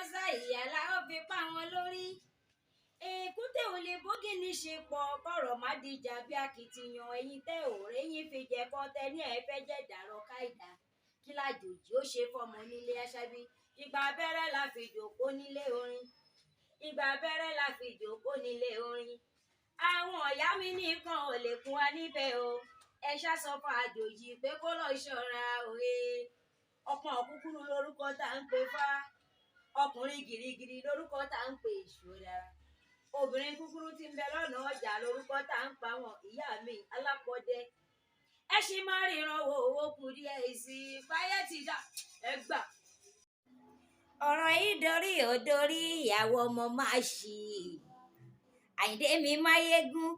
àṣà ìyàlá ó fi pa wọn lórí èkúté ò lè bógìní ṣe pọ̀ kọ̀rọ̀ má dìjà bí akitiyan ẹ̀yin tẹ́ ò réyìn fi jẹ̀kọ́ tẹ ní ẹ fẹ́ jẹ́ dàrọ́ káìdá kí làjòjì ó ṣe fọmọ nílé Aṣábí ìgbà abẹ́rẹ́ la fi jòkó nílé orin ìgbà abẹ́rẹ́ la fi jòkó nílé orin àwọn ọ̀yá mi nìkan ò lè fún wa níbẹ̀ o ẹ ṣàṣọ fún àjòjì pé kó lọ ṣọ́ra òye ọpọ́n kúkúrú lórúkọ tá ń pè fá ọkùnrin gìrìgìrì lórúkọ tá ń pè ìṣòra obìnrin kúkúrú tí ń bẹ lọ́nà ọjà lórúkọ tá ń pa wọn ìyá mi alápọ̀dẹ ẹ ṣì máa ríran wo owó kù díẹ̀ sí fáyé ti dà ẹ gbà. ọ̀rọ̀ yìí dorí ò dorí ìyàwó ọmọ máa ṣì Àyìndé mi máyégún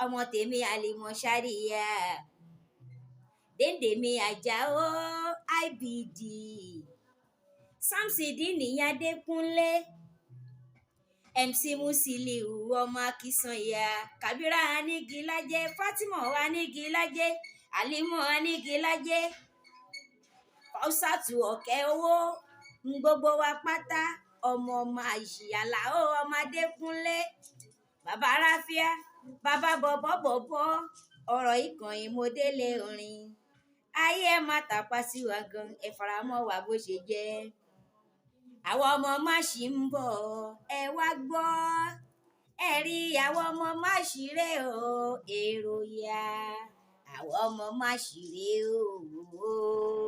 ọmọ tèmi àlèmọ̀ ṣáríyá déndé mi Àjàó IBD Samsudeen Adékúnlé MC Musiliu ọmọ Akínsànyà Kàbírà Anígilájẹ Fátímọ̀ Anígilájẹ Àlímọ̀ Anígilájẹ Fáúsátù ọ̀kẹ́ owó gbogbo wa pátá ọmọ àṣìyàlá ọmọ Adékúnlé bàbá ráfíà bàbá bọ̀bọ̀ ọ̀rọ̀ ìkànnì mo délé orin ayé ẹ má tàpá sí wa gan ẹ faramọ́ wa bó ṣe jẹ́ àwọn ọmọ máṣì ń bọ̀ ẹ wá gbọ́ ẹ rí àwọn ọmọ máṣì rè o èrò ya àwọn ọmọ máṣì rè o.